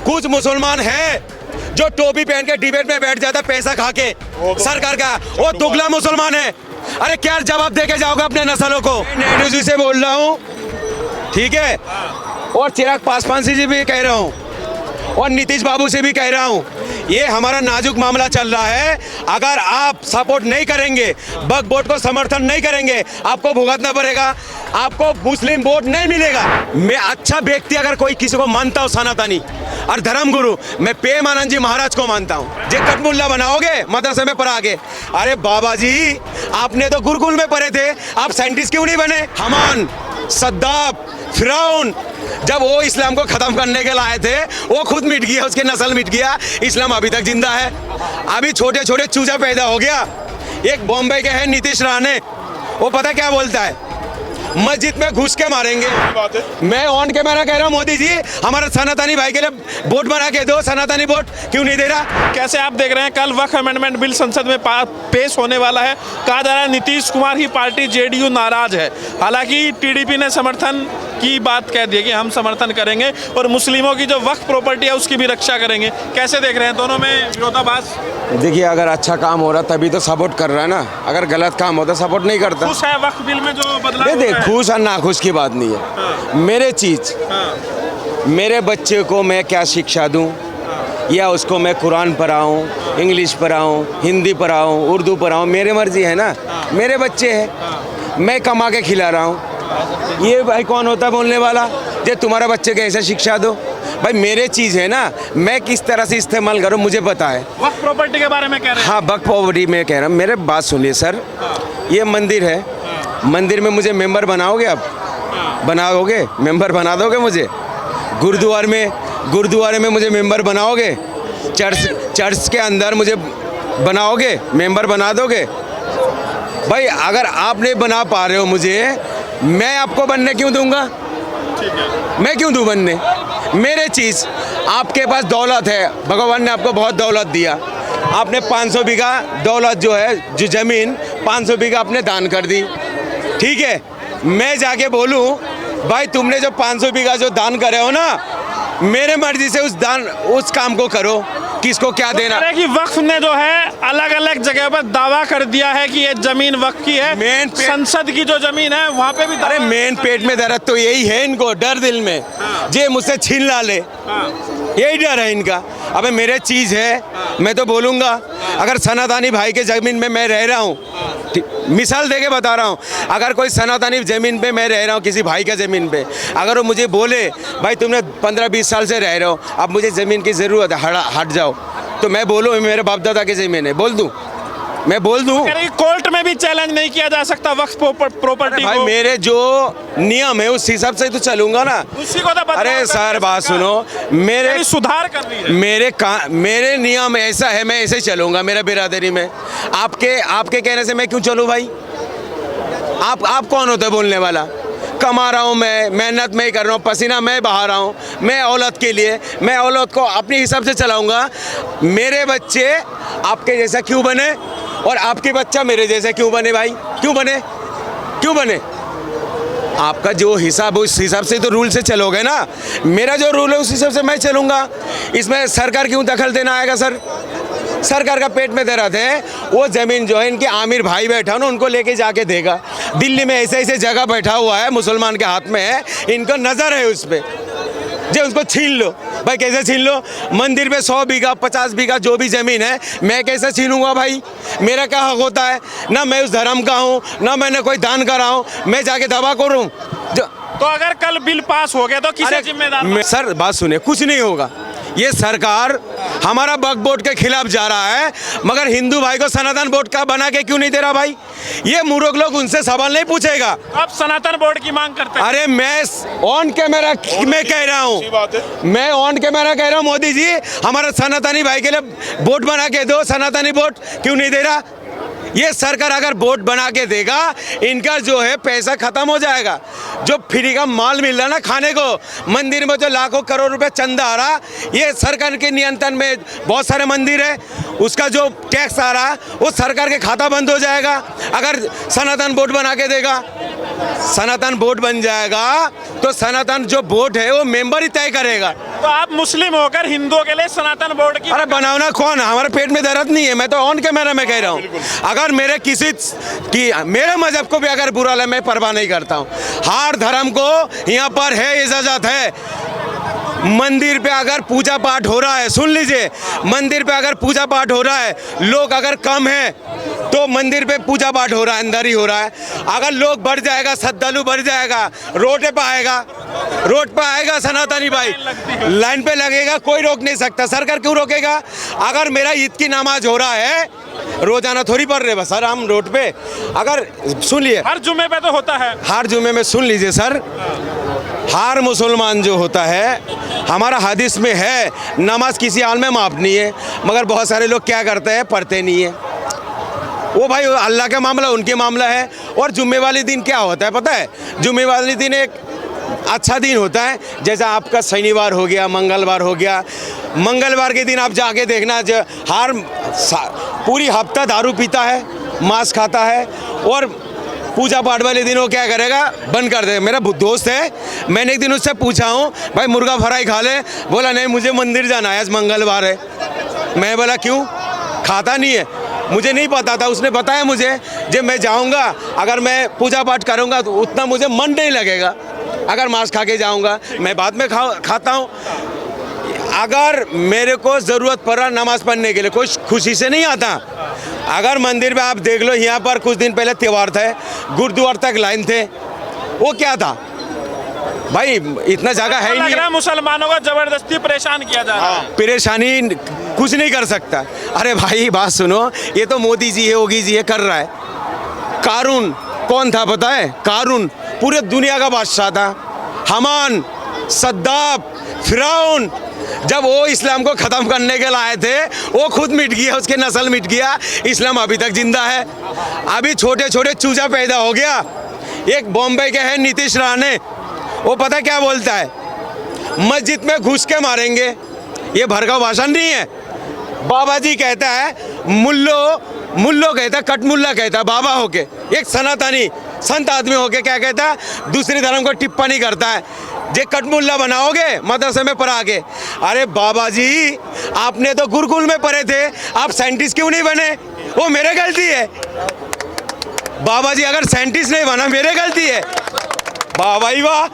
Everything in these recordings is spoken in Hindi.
कुछ मुसलमान है जो टोपी पहन के डिबेट में बैठ जाता पैसा खा के सरकार का, वो दुगला मुसलमान है। अरे क्या जवाब दे के जाओगे अपने नस्लों को? नेहरू जी से बोल रहा हूँ, ठीक है, और चिराग पासवान से भी कह रहा हूँ, और नीतीश बाबू से भी कह रहा हूँ, ये हमारा नाजुक मामला चल रहा है। अगर आप सपोर्ट नहीं करेंगे, वक्फ बोर्ड को समर्थन नहीं करेंगे, आपको भुगतना पड़ेगा, आपको मुस्लिम वोट नहीं मिलेगा। मैं अच्छा व्यक्ति अगर कोई किसी को मानता हूँ सनातनी और धर्मगुरु, मैं प्रेमानंद जी महाराज को मानता हूँ। जे कटमुल्ला बनाओगे मदरसे में पढ़ा के, अरे बाबा जी आपने तो गुरुकुल में पढ़े थे, आप साइंटिस्ट क्यों नहीं बने? हमान, सद्दाम, फिरौन, जब वो इस्लाम को खत्म करने के लाए थे, वो खुद मिट गया, उसके नस्ल मिट गया, इस्लाम अभी तक जिंदा है। अभी छोटे छोटे चूजा पैदा हो गया। एक बॉम्बे के है नीतीश राणे, वो पता क्या बोलता है, मस्जिद में घुस के मारेंगे। मैं ऑन कैमरा कह रहा हूँ, मोदी जी हमारा सनातनी भाई के लिए वोट बना के दो। सनातनी वोट क्यों नहीं दे रहा? कैसे आप देख रहे हैं, कल वक्फ अमेंडमेंट बिल संसद में पेश होने वाला है। कहा जा रहा है नीतीश कुमार की पार्टी जेडीयू नाराज है। हालांकि टीडीपी ने समर्थन की बात कह दी है कि हम समर्थन करेंगे और मुस्लिमों की जो वक्फ प्रॉपर्टी है उसकी भी रक्षा करेंगे। कैसे देख रहे हैं, दोनों में विरोधाभास? देखिए, अगर अच्छा काम हो रहा तभी तो सपोर्ट कर रहा है ना, अगर गलत काम होता सपोर्ट नहीं करता। खुश है वक्फ बिल में जो बदलाव? नहीं, देख, खुश और नाखुश की बात नहीं है। हाँ। मेरे चीज, मेरे बच्चे को मैं क्या शिक्षा दूं, या उसको मैं कुरान पढ़ाऊं, इंग्लिश पढ़ाऊं, हिंदी पढ़ाऊं, उर्दू पढ़ाऊं, मेरी मर्जी है ना। मेरे बच्चे हैं, मैं कमा के खिला रहा हूं। ये भाई कौन होता है बोलने वाला, जे तुम्हारा बच्चे को ऐसा शिक्षा दो? भाई मेरे चीज़ है ना, मैं किस तरह से इस्तेमाल करूं मुझे पता है। वक्फ प्रॉपर्टी के बारे में कह रहे हैं? हाँ, वक्फ प्रॉपर्टी में कह रहा हूँ। मेरे बात सुनिए सर, ये मंदिर है, मंदिर में मुझे मेंबर बनाओगे आप? बनाओगे? मेंबर बना दोगे मुझे? गुरुद्वारे में मुझे मेंबर बनाओगे? चर्च के अंदर मुझे बनाओगे? मेंबर बना दोगे? भाई अगर आप नहीं बना पा रहे हो मुझे, मैं आपको बनने क्यों दूंगा? मैं क्यों दूं बनने? मेरे चीज़, आपके पास दौलत है, भगवान ने आपको बहुत दौलत दिया, आपने 500 बीघा दौलत जो है, जो ज़मीन 500 बीघा आपने दान कर दी, ठीक है। मैं जाके बोलूं भाई तुमने जो 500 बीघा जो दान करे हो ना, मेरे मर्जी से उस काम को करो, किसको क्या देना। कि वक्फ ने जो है अलग अलग जगह पर दावा कर दिया है कि ये जमीन वक्फ की है। मेन संसद की जो जमीन है वहाँ पे भी, अरे मेन पेट में दर्द तो यही है इनको, डर दिल में, जे मुझसे छीन ला ले, यही डर है इनका। अबे मेरे चीज़ है, मैं तो बोलूँगा। अगर सनातनी भाई के ज़मीन में मैं रह रहा हूँ, मिसाल देके बता रहा हूँ, अगर कोई सनातनी ज़मीन पे मैं रह रहा हूँ, किसी भाई का ज़मीन पे, अगर वो मुझे बोले भाई तुमने 15-20 साल से रह रहे हो, अब मुझे ज़मीन की ज़रूरत है, हट जाओ, तो मैं बोलूँ मेरे बाप दादा की ज़मीन है, बोल दूँ? मैं बोल दूँ? कोर्ट में भी चैलेंज नहीं किया जा सकता वक्फ प्रॉपर्टी भाई? मेरे जो नियम है उस हिसाब से तो चलूंगा ना, उसी को तो। अरे सर बात सुनो, मेरे सुधार कर रही है, मेरे नियम ऐसा है, मैं ऐसे चलूंगा मेरा बिरादरी में। आपके कहने से मैं क्यों चलूँ भाई? आप कौन होते बोलने वाला? कमा रहा हूँ मैं, मेहनत मैं कर रहा हूँ, पसीना मैं बहा रहा हूँ, मैं औलाद के लिए, मैं औलाद को अपने हिसाब से चलाऊंगा। मेरे बच्चे आपके जैसा क्यों बने और आपके बच्चा मेरे जैसा क्यों बने भाई? क्यों बने? आपका जो हिसाब उस हिसाब से तो रूल से चलोगे ना, मेरा जो रूल है उस हिसाब से मैं चलूँगा। इसमें सरकार क्यों दखल देना आएगा? सर सरकार का पेट में दर्द है, वो ज़मीन जो है इनके आमिर भाई बैठा ना, उनको लेके जाके देगा। दिल्ली में ऐसे जगह बैठा हुआ है, मुसलमान के हाथ में है, इनको नज़र है उस पर, जो उसको छीन लो। भाई कैसे छीन लो? मंदिर में 100 बीघा 50 बीघा जो भी ज़मीन है, मैं कैसे छीनूंगा भाई? मेरा क्या हक होता है? ना मैं उस धर्म का हूँ, ना मैंने कोई दान करा हूँ, मैं जाके दवा करूँ? तो अगर कल बिल पास हो गया तो किसे जिम्मेदार? सर बात सुनिए, कुछ नहीं होगा। ये सरकार हमारा वक्फ बोर्ड के खिलाफ जा रहा है, मगर हिंदू भाई को सनातन बोर्ड का बना के क्यों नहीं दे रहा भाई? ये मूर्ख लोग उनसे सवाल नहीं पूछेगा। अब सनातन बोर्ड की मांग करते हैं। अरे मैं ऑन कैमरा में कह रहा हूँ, मैं ऑन कैमरा कह रहा हूँ, मोदी जी हमारा सनातनी भाई के लिए बोर्ड बना के दो। सनातनी बोर्ड क्यों नहीं दे रहा? ये सरकार अगर बोर्ड बना के देगा, इनका जो है पैसा खत्म हो जाएगा। जो फ्री का माल मिल रहा ना खाने को, मंदिर में जो लाखों करोड़ रुपए चंदा आ रहा, ये सरकार के नियंत्रण में बहुत सारे मंदिर है, उसका जो टैक्स आ रहा वो सरकार के खाता बंद हो जाएगा अगर सनातन बोर्ड बना के देगा। सनातन बोर्ड बन जाएगा तो सनातन जो बोर्ड है वो मेंबर ही तय करेगा। तो आप मुस्लिम होकर हिंदुओं के लिए सनातन बोर्ड की अरे बनाना कौन है? हमारे पेट में दर्द नहीं है, मैं तो ऑन कैमरा में कह रहा हूँ। अगर मेरे किसी की मेरे मजहब को भी अगर बुरा लगे मैं परवाह नहीं करता हूँ। हर धर्म को यहाँ पर है इजाजत है। मंदिर पे अगर पूजा पाठ हो रहा है, सुन लीजिए, मंदिर पे अगर पूजा पाठ हो रहा है, लोग अगर कम है तो मंदिर पे पूजा पाठ हो रहा है, अंदर ही हो रहा है। अगर लोग बढ़ जाएगा, श्रद्धालु बढ़ जाएगा, रोड पे आएगा सनातनी भाई, लाइन पे लगेगा, कोई रोक नहीं सकता। सरकार क्यों रोकेगा? अगर मेरा ईद की नमाज हो रहा है, रोजाना थोड़ी पढ़ रहे बस सर हम रोड पे। अगर सुन लिए, हर जुमे पे तो होता है। हर जुमे में सुन लीजिए सर, हर मुसलमान जो होता है, हमारा हदीस में है नमाज किसी हाल में माफ नहीं है, मगर बहुत सारे लोग क्या करते हैं, पढ़ते नहीं है। वो भाई अल्लाह का मामला, उनके मामला है। और जुम्मे वाले दिन क्या होता है पता है? जुम्मे वाले दिन एक अच्छा दिन होता है, जैसा आपका शनिवार हो गया, मंगलवार हो गया। मंगलवार के दिन आप जाके देखना, हर पूरी हफ्ता दारू पीता है, मांस खाता है, और पूजा पाठ वाले दिन वो क्या करेगा, बंद कर देगा। मेरा दोस्त है, मैंने एक दिन उससे पूछा हूँ भाई मुर्गा फ्राई खा ले, बोला नहीं मुझे मंदिर जाना है, आज मंगलवार है। मैं बोला क्यों? खाता नहीं है। मुझे नहीं पता था, उसने बताया मुझे, जब मैं जाऊँगा अगर मैं पूजा पाठ करूँगा तो उतना मुझे मन नहीं लगेगा। अगर मांस खा के जाऊँगा, मैं बाद में खाता हूँ। अगर मेरे को ज़रूरत पड़ा नमाज़ पढ़ने के लिए, कोई खुशी से नहीं आता। अगर मंदिर में आप देख लो, यहाँ पर कुछ दिन पहले त्यौहार थे, गुरुद्वार तक लाइन थे। वो क्या था भाई, इतना जगह है ही नहीं। लग रहा है मुसलमानों को जबरदस्ती परेशान किया जा रहा है। परेशानी कुछ नहीं कर सकता। अरे भाई बात सुनो, ये तो मोदी जी है, योगी जी है, कर रहा है। कारून कौन था पता है? कारून पूरे दुनिया का बादशाह था। हमान, सद्दाम, फिरौन, जब वो इस्लाम को ख़त्म करने के लिए आए थे, वो खुद मिट गया, उसके नस्ल मिट गया। इस्लाम अभी तक जिंदा है। अभी छोटे छोटे चूजा पैदा हो गया। एक बॉम्बे के है नीतीश राणे, वो पता क्या बोलता है, मस्जिद में घुस के मारेंगे। ये भड़काऊ भाषण नहीं है। बाबा जी कहता है, मुल्लो कहता है, कटमुल्ला कहता है, बाबा होके, एक सनातनी संत आदमी होके क्या कहता है, दूसरे धर्म को टिप्पणी करता है, जे कटमुल्ला बनाओगे मदरसे में पढ़ा के। अरे बाबा जी, आपने तो गुरुकुल में पढ़े थे, आप साइंटिस्ट क्यों नहीं बने? वो मेरे गलती है। बाबा जी अगर साइंटिस्ट नहीं बना, मेरे गलती है। वाह भाई वाह,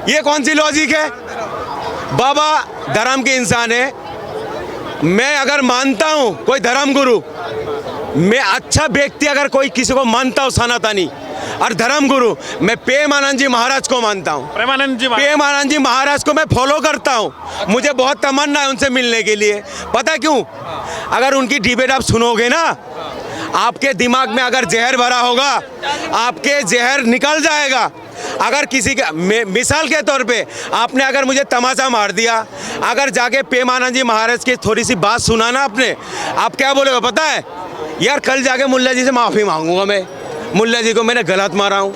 ये कौन सी लॉजिक है? बाबा धर्म के इंसान है। मैं अगर मानता हूँ कोई धर्म गुरु, मैं अच्छा व्यक्ति अगर कोई किसी को मानता हूँ सनातनी और धर्म गुरु, मैं प्रेमानंद जी महाराज को मानता हूँ। प्रेमानंद जी महाराज को मैं फॉलो करता हूँ। मुझे बहुत तमन्ना है उनसे मिलने के लिए। पता क्यों? अगर उनकी डिबेट आप सुनोगे ना, आपके दिमाग में अगर जहर भरा होगा, आपके जहर निकल जाएगा। अगर किसी का मिसाल के तौर पे आपने अगर मुझे तमाचा मार दिया, अगर जाके प्रेमानंद जी महाराज की थोड़ी सी बात सुना ना आपने, आप क्या बोलेगा पता है? यार कल जाके मुल्ला जी से माफ़ी मांगूंगा मैं, मुल्ला जी को मैंने गलत मारा हूँ।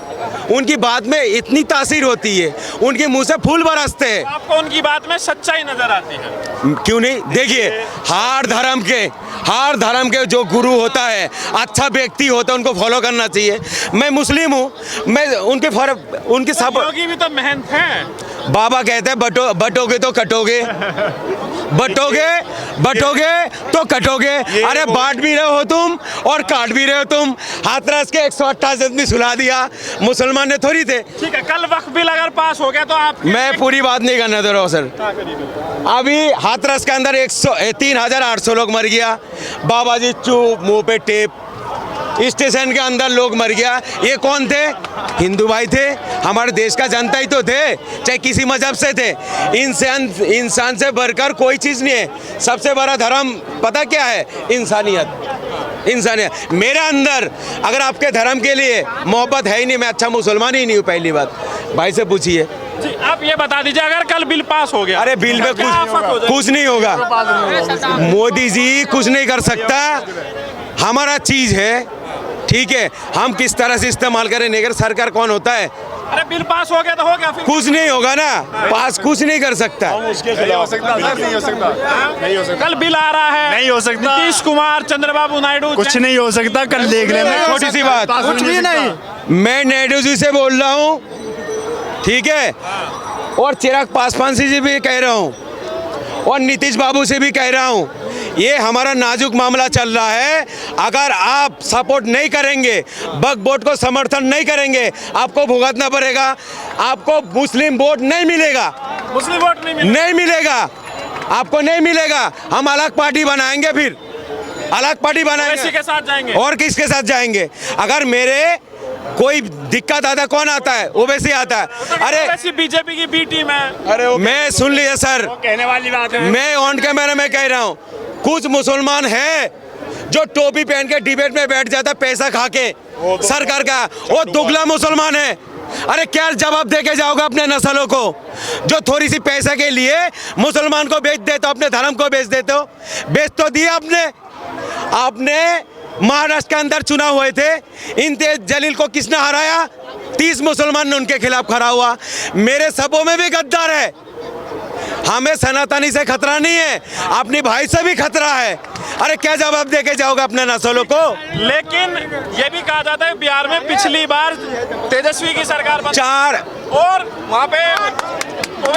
उनकी बात में इतनी तासीर होती है, उनके मुंह से फूल बरसते हैं। आपको उनकी बात में सच्चाई नजर आती है? क्यों नहीं? देखिए, हर धर्म के जो गुरु होता है, अच्छा व्यक्ति होता है, उनको फॉलो करना चाहिए। मैं मुस्लिम हूँ, मैं उनके सब योगी भी तो मेहनत है। बाबा कहते हैं बटोगे तो कटोगे, बटोगे तो कटोगे। अरे बांट भी रहे हो तुम और काट भी रहे हो तुम। हाथरस के 128 आदमी सुला दिया, मुसलमान ने थोड़ी थे। ठीक है, कल वक्फ बिल अगर पास हो गया तो आप, मैं पूरी बात नहीं करने दे रहा हूँ सर। अभी हाथरस के अंदर 3,800 लोग मर गया। बाबा जी चुप, मुंह पे टेप। स्टेशन के अंदर लोग मर गया। ये कौन थे? हिंदू भाई थे, हमारे देश का जनता ही तो थे, चाहे किसी मजहब से थे। इंसान से बढ़कर कोई चीज़ नहीं है। सबसे बड़ा धर्म पता क्या है? इंसानियत। मेरे अंदर अगर आपके धर्म के लिए मोहब्बत है ही नहीं, मैं अच्छा मुसलमान ही नहीं हूँ। पहली बात भाई से पूछिए। जी, आप ये बता दीजिए, अगर कल बिल पास हो गया, अरे बिल में कुछ नहीं होगा। मोदी जी कुछ नहीं कर सकता। हमारा चीज़ है, ठीक है, हम किस तरह से इस्तेमाल करें। नेगर सरकार कौन होता है? अरे बिल पास हो गया तो हो गया, फिर कुछ नहीं होगा ना, पास कुछ नहीं कर सकता। नहीं हो सकता सर, नहीं हो सकता, नहीं हो सकता, कल बिल आ रहा है, नहीं हो सकता। नीतीश कुमार, चंद्रबाबू नायडू, कुछ नहीं हो सकता, कल देख लेना। छोटी सी बात, कुछ भी नहीं। मैं नायडू जी से बोल रहा हूँ, ठीक है, और चिराग पासवान से भी कह रहा हूँ, और नीतीश बाबू से भी कह रहा हूँ, ये हमारा नाजुक मामला चल रहा है। अगर आप सपोर्ट नहीं करेंगे, वक्फ बोर्ड को समर्थन नहीं करेंगे, आपको भुगतना पड़ेगा। आपको मुस्लिम वोट नहीं मिलेगा, मुस्लिम वोट नहीं मिलेगा, आपको नहीं मिलेगा। हम अलग पार्टी बनाएंगे, फिर अलग पार्टी बनाएंगे, के साथ जाएंगे। और किसके साथ जाएंगे? अगर मेरे कोई दिक्कत आता है, कौन आता है? ओवैसी आता है। अरे बीजेपी की बी टीम है। अरे मैं सुन लिया सर, कहने वाली बात है। मैं ऑन कैमरा में कह रहा हूँ, कुछ मुसलमान हैं जो टोपी पहन के डिबेट में बैठ जाता पैसा खा के सरकार का, वो दुगला मुसलमान है। अरे क्या जवाब दे के जाओगे अपने नस्लों को, जो थोड़ी सी पैसे के लिए मुसलमान को बेच देते हो, अपने धर्म को बेच देते हो? बेच तो दिया आपने महाराष्ट्र के अंदर चुनाव हुए थे, इम्तियाज जलील को किसने हराया? 30 मुसलमान ने उनके खिलाफ खड़ा हुआ। मेरे सबों में भी गद्दार है, हमें सनातनी से खतरा नहीं है, अपनी भाई से भी खतरा है। अरे क्या जवाब देके जाओगे अपने नस्लों को? लेकिन ये भी कहा जाता है बिहार में पिछली बार तेजस्वी की सरकार बनी, 4 और वहाँ पे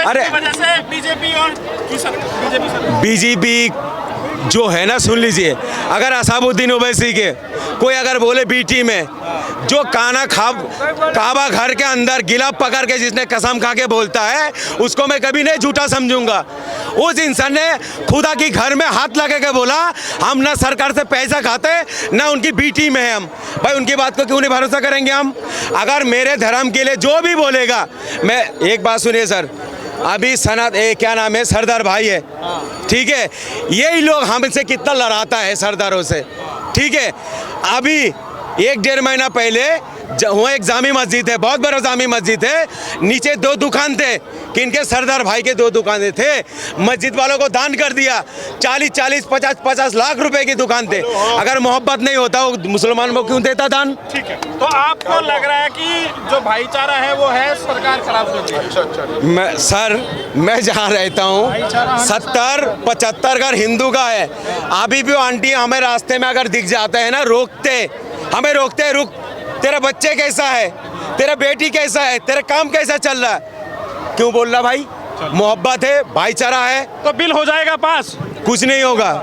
अरे की वजह से बीजेपी और बीजेपी जो है ना, सुन लीजिए, अगर असाबुद्दीन ओवैसी के कोई अगर बोले बीटी में, जो काबा घर के अंदर गिलाफ पकड़ के जिसने कसम खा के बोलता है, उसको मैं कभी नहीं झूठा समझूंगा। उस इंसान ने खुदा की घर में हाथ लगा के बोला, हम ना सरकार से पैसा खाते ना उनकी बीटी में है हम। भाई उनकी बात को क्यों नहीं भरोसा करेंगे हम? अगर मेरे धर्म के लिए जो भी बोलेगा, मैं एक बात सुनिए सर, अभी क्या नाम है, सरदार भाई है, ठीक है, यही लोग हमसे कितना लड़ाता है सरदारों से, ठीक है। अभी 1-1.5 महीना पहले वहाँ एक जामी मस्जिद है, बहुत बड़ा जामी मस्जिद है, नीचे 2 दुकान थे, किनके? सरदार भाई के 2 दुकानें थे, मस्जिद वालों को दान कर दिया। 40-40, 50-50 लाख रुपए की दुकान थे। अगर मोहब्बत नहीं होता वो मुसलमान को क्यों देता दान? ठीक है, तो आपको लग रहा है कि जो भाईचारा है वो है सरकार खराब कर रही है? मैं जहाँ रहता हूँ 70-75 घर हिंदू का है। अभी भी आंटी हमें रास्ते में अगर दिख जाते हैं ना, हमें रोकते हैं, रुक, तेरा बच्चे कैसा है, तेरा बेटी कैसा है, तेरा काम कैसा चल रहा है? क्यों बोल रहा भाई? मोहब्बत है, भाईचारा है, तो बिल हो जाएगा पास? कुछ नहीं होगा।